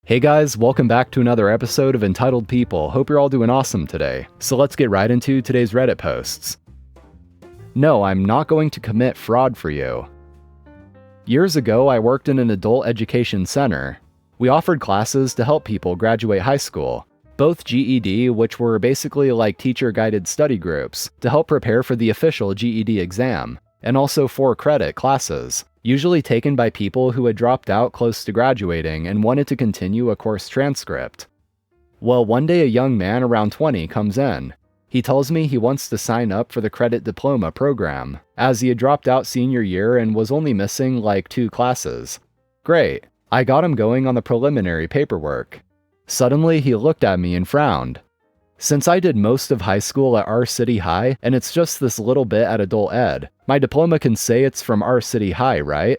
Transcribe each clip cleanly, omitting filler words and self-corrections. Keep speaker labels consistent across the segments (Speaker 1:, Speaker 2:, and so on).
Speaker 1: Hey guys, welcome back to another episode of Entitled People. Hope you're all doing awesome today. So let's get right into today's Reddit posts. No, I'm not going to commit fraud for you. Years ago, I worked in an adult education center. We offered classes to help people graduate high school, both GED, which were basically like teacher-guided study groups, to help prepare for the official GED exam, and also 4-credit classes, usually taken by people who had dropped out close to graduating and wanted to continue a course transcript. Well, one day a young man around 20 comes in. He tells me he wants to sign up for the credit diploma program, as he had dropped out senior year and was only missing like 2 classes. Great, I got him going on the preliminary paperwork. Suddenly he looked at me and frowned. Since I did most of high school at our city high, and it's just this little bit at adult ed, my diploma can say it's from our city high, right?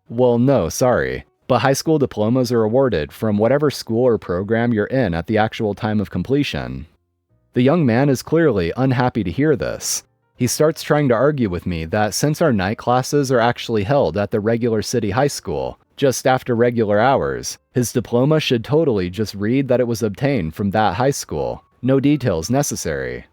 Speaker 1: Well, no, sorry. But high school diplomas are awarded from whatever school or program you're in at the actual time of completion. The young man is clearly unhappy to hear this. He starts trying to argue with me that since our night classes are actually held at the regular city high school, just after regular hours, his diploma should totally just read that it was obtained from that high school. No details necessary.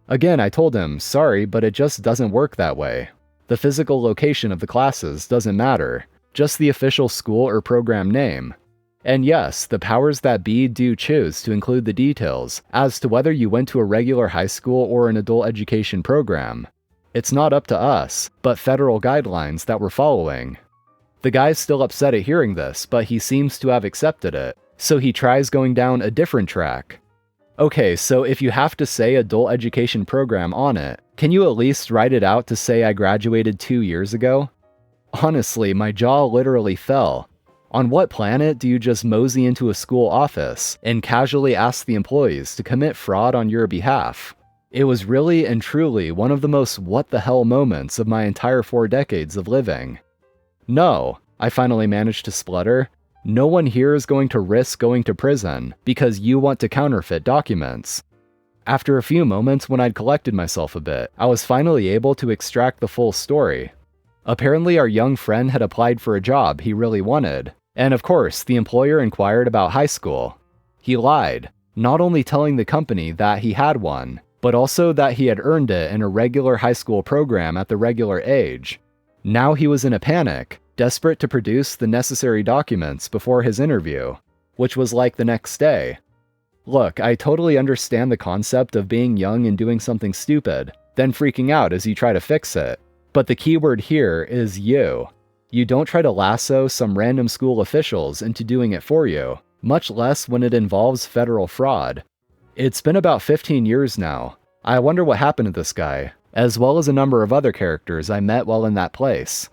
Speaker 1: Again, I told him, sorry, but it just doesn't work that way. The physical location of the classes doesn't matter, just the official school or program name. And yes, the powers that be do choose to include the details as to whether you went to a regular high school or an adult education program. It's not up to us, but federal guidelines that we're following. The guy's still upset at hearing this, but he seems to have accepted it, so he tries going down a different track. Okay, so if you have to say adult education program on it, can you at least write it out to say I graduated 2 years ago? Honestly, my jaw literally fell. On what planet do you just mosey into a school office and casually ask the employees to commit fraud on your behalf? It was really and truly one of the most what the hell moments of my entire 4 decades of living. No, I finally managed to splutter. No one here is going to risk going to prison because you want to counterfeit documents. After a few moments when I'd collected myself a bit, I was finally able to extract the full story. Apparently our young friend had applied for a job he really wanted, and of course the employer inquired about high school. He lied, not only telling the company that he had one, but also that he had earned it in a regular high school program at the regular age. Now he was in a panic, desperate to produce the necessary documents before his interview, which was like the next day. Look, I totally understand the concept of being young and doing something stupid, then freaking out as you try to fix it. But the key word here is you. You don't try to lasso some random school officials into doing it for you, much less when it involves federal fraud. It's been about 15 years now. I wonder what happened to this guy, as well as a number of other characters I met while in that place.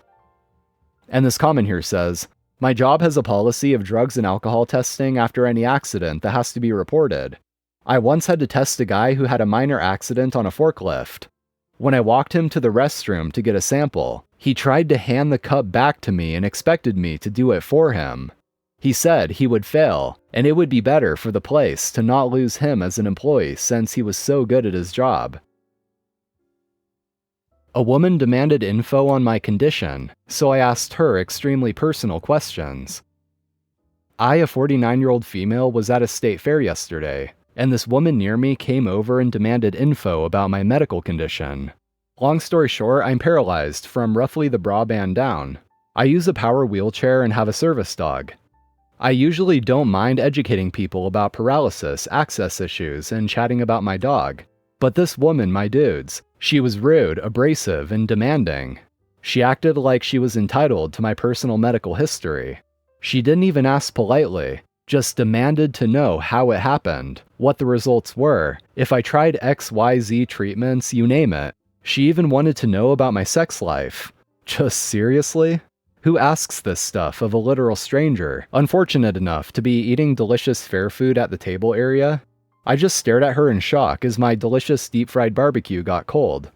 Speaker 1: And this comment here says, my job has a policy of drugs and alcohol testing after any accident that has to be reported. I once had to test a guy who had a minor accident on a forklift. When I walked him to the restroom to get a sample, he tried to hand the cup back to me and expected me to do it for him. He said he would fail, and it would be better for the place to not lose him as an employee since he was so good at his job. A woman demanded info on my condition, so I asked her extremely personal questions. I, a 49-year-old female, was at a state fair yesterday, and this woman near me came over and demanded info about my medical condition. Long story short, I'm paralyzed from roughly the bra band down. I use a power wheelchair and have a service dog. I usually don't mind educating people about paralysis, access issues, and chatting about my dog. But this woman, my dudes, she was rude, abrasive, and demanding. She acted like she was entitled to my personal medical history. She didn't even ask politely, just demanded to know how it happened, what the results were, if I tried XYZ treatments, you name it. She even wanted to know about my sex life. Just seriously? Who asks this stuff of a literal stranger, unfortunate enough to be eating delicious fair food at the table area? I just stared at her in shock as my delicious deep-fried barbecue got cold.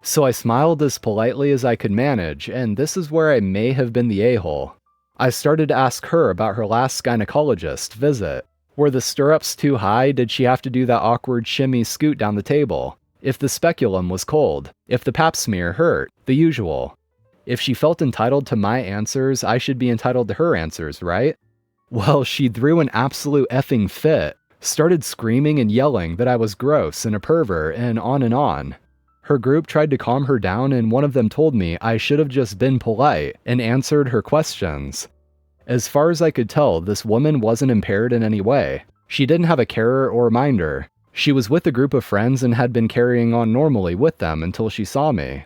Speaker 1: So I smiled as politely as I could manage, and this is where I may have been the a-hole. I started to ask her about her last gynecologist visit. Were the stirrups too high? Did she have to do that awkward shimmy scoot down the table? If the speculum was cold? If the pap smear hurt? The usual. If she felt entitled to my answers, I should be entitled to her answers, right? Well, she threw an absolute effing fit, started screaming and yelling that I was gross and a pervert and on and on. Her group tried to calm her down and one of them told me I should have just been polite and answered her questions. As far as I could tell, this woman wasn't impaired in any way. She didn't have a carer or minder. She was with a group of friends and had been carrying on normally with them until she saw me.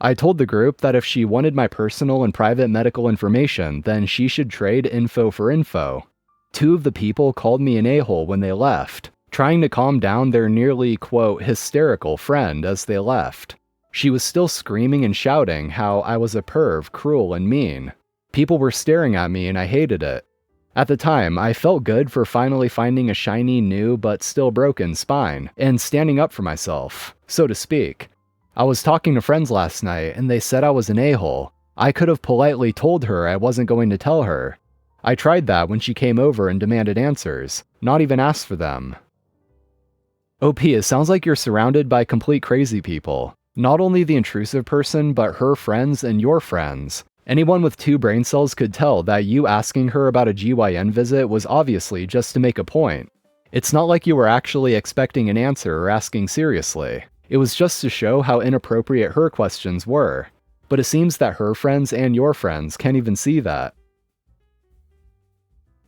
Speaker 1: I told the group that if she wanted my personal and private medical information, then she should trade info for info. Two of the people called me an a-hole when they left, trying to calm down their nearly, quote, hysterical friend as they left. She was still screaming and shouting how I was a perv, cruel, and mean. People were staring at me and I hated it. At the time, I felt good for finally finding a shiny, new, but still broken spine, and standing up for myself, so to speak. I was talking to friends last night, and they said I was an a-hole. I could have politely told her I wasn't going to tell her. I tried that when she came over and demanded answers, not even asked for them. OP, it sounds like you're surrounded by complete crazy people. Not only the intrusive person, but her friends and your friends. Anyone with 2 brain cells could tell that you asking her about a GYN visit was obviously just to make a point. It's not like you were actually expecting an answer or asking seriously. It was just to show how inappropriate her questions were. But it seems that her friends and your friends can't even see that.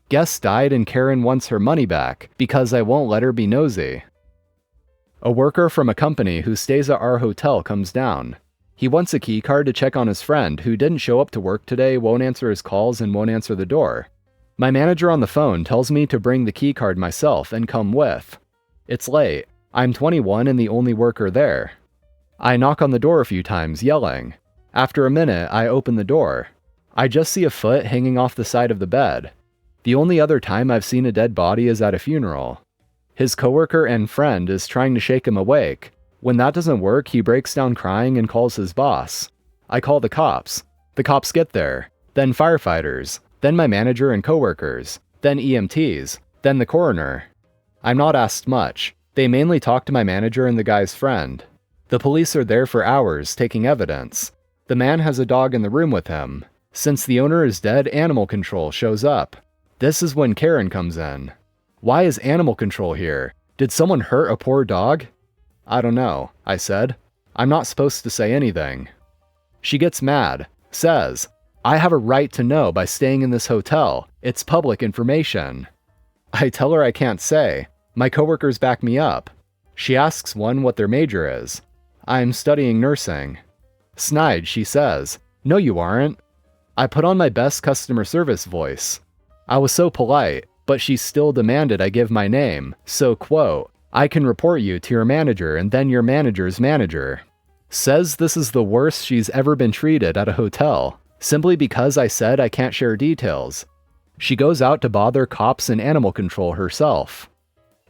Speaker 1: Guest died and Karen wants her money back because I won't let her be nosy. A worker from a company who stays at our hotel comes down. He wants a key card to check on his friend who didn't show up to work today, won't answer his calls, and won't answer the door. My manager on the phone tells me to bring the key card myself and come with. It's late. I'm 21 and the only worker there. I knock on the door a few times, yelling. After a minute, I open the door. I just see a foot hanging off the side of the bed. The only other time I've seen a dead body is at a funeral. His coworker and friend is trying to shake him awake. When that doesn't work, he breaks down crying and calls his boss. I call the cops. The cops get there. Then firefighters. Then my manager and coworkers. Then EMTs. Then the coroner. I'm not asked much. They mainly talk to my manager and the guy's friend. The police are there for hours, taking evidence. The man has a dog in the room with him. Since the owner is dead, animal control shows up. This is when Karen comes in. Why is animal control here? Did someone hurt a poor dog? I don't know, I said. I'm not supposed to say anything. She gets mad, says, I have a right to know by staying in this hotel. It's public information. I tell her I can't say. My coworkers back me up. She asks one what their major is. I'm studying nursing. Snide, she says. No, you aren't. I put on my best customer service voice. I was so polite, but she still demanded I give my name, so quote, I can report you to your manager and then your manager's manager. Says this is the worst she's ever been treated at a hotel, simply because I said I can't share details. She goes out to bother cops and animal control herself.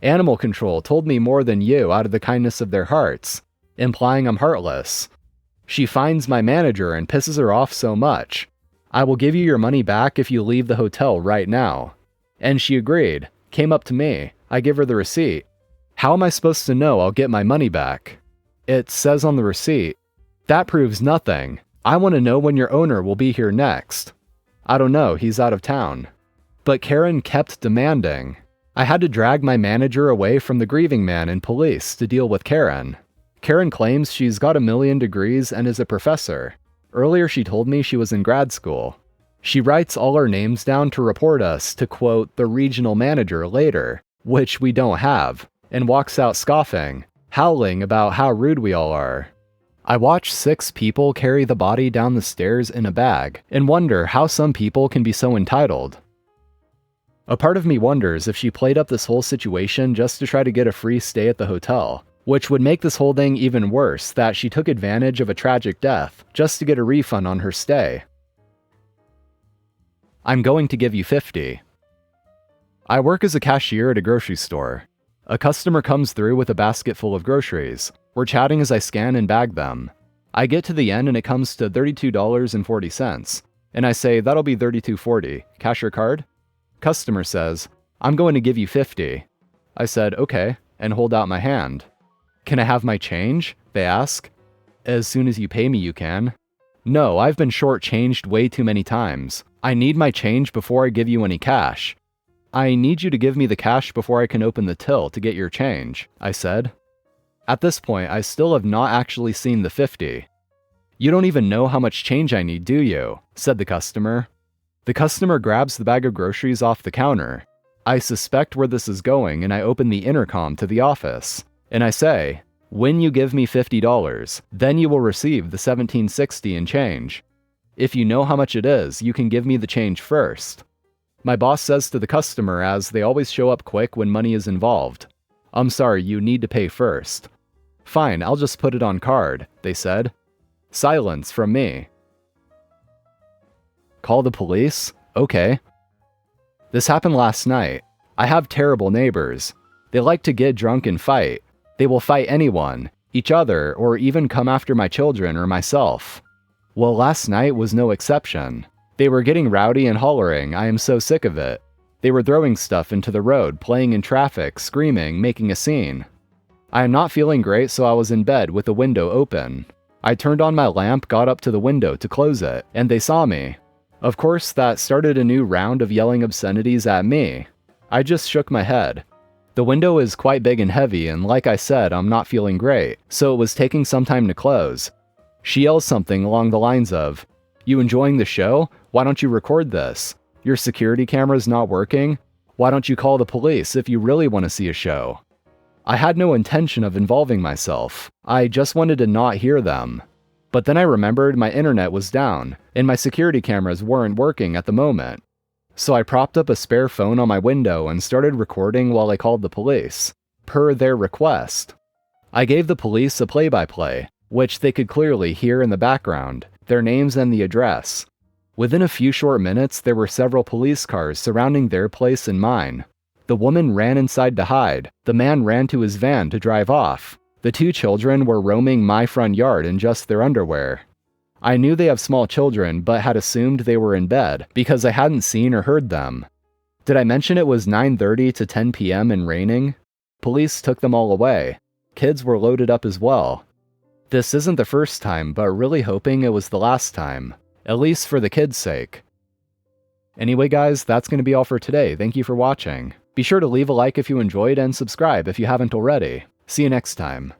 Speaker 1: Animal control told me more than you out of the kindness of their hearts, implying I'm heartless. She finds my manager and pisses her off so much. I will give you your money back if you leave the hotel right now. And she agreed, came up to me. I give her the receipt. How am I supposed to know I'll get my money back? It says on the receipt. That proves nothing. I want to know when your owner will be here next. I don't know, he's out of town. But Karen kept demanding. I had to drag my manager away from the grieving man and police to deal with Karen. Karen claims she's got 1,000,000 degrees and is a professor. Earlier she told me she was in grad school. She writes all our names down to report us to, quote, the regional manager later, which we don't have, and walks out scoffing, howling about how rude we all are. I watch 6 people carry the body down the stairs in a bag and wonder how some people can be so entitled. A part of me wonders if she played up this whole situation just to try to get a free stay at the hotel, which would make this whole thing even worse that she took advantage of a tragic death just to get a refund on her stay. I'm going to give you 50. I work as a cashier at a grocery store. A customer comes through with a basket full of groceries. We're chatting as I scan and bag them. I get to the end and it comes to $32.40, and I say, that'll be $32.40. Cash or card? Customer says, I'm going to give you 50. I said, okay, and hold out my hand. Can I have my change? They ask. As soon as you pay me, you can. No, I've been shortchanged way too many times. I need my change before I give you any cash. I need you to give me the cash before I can open the till to get your change, I said. At this point, I still have not actually seen the 50. You don't even know how much change I need, do you? Said the customer. The customer grabs the bag of groceries off the counter. I suspect where this is going, and I open the intercom to the office. And I say, when you give me $50, then you will receive the $17.60 in change. If you know how much it is, you can give me the change first. My boss says to the customer, as they always show up quick when money is involved, I'm sorry, you need to pay first. Fine, I'll just put it on card, they said. Silence from me. Call the police? Okay. This happened last night. I have terrible neighbors. They like to get drunk and fight. They will fight anyone, each other, or even come after my children or myself. Well, last night was no exception. They were getting rowdy and hollering. I am so sick of it. They were throwing stuff into the road, playing in traffic, screaming, making a scene. I am not feeling great, so I was in bed with the window open. I turned on my lamp, got up to the window to close it, and they saw me. Of course, that started a new round of yelling obscenities at me. I just shook my head. The window is quite big and heavy, and like I said, I'm not feeling great, so it was taking some time to close. She yells something along the lines of, "You enjoying the show? Why don't you record this? Your security camera's not working? Why don't you call the police if you really want to see a show?" I had no intention of involving myself. I just wanted to not hear them. But then I remembered my internet was down, and my security cameras weren't working at the moment. So I propped up a spare phone on my window and started recording while I called the police, per their request. I gave the police a play-by-play, which they could clearly hear in the background, their names and the address. Within a few short minutes, there were several police cars surrounding their place and mine. The woman ran inside to hide. The man ran to his van to drive off. The two children were roaming my front yard in just their underwear. I knew they have small children, but had assumed they were in bed because I hadn't seen or heard them. Did I mention it was 9:30 to 10 p.m. and raining? Police took them all away. Kids were loaded up as well. This isn't the first time, but really hoping it was the last time. At least for the kids' sake. Anyway guys, that's going to be all for today. Thank you for watching. Be sure to leave a like if you enjoyed and subscribe if you haven't already. See you next time.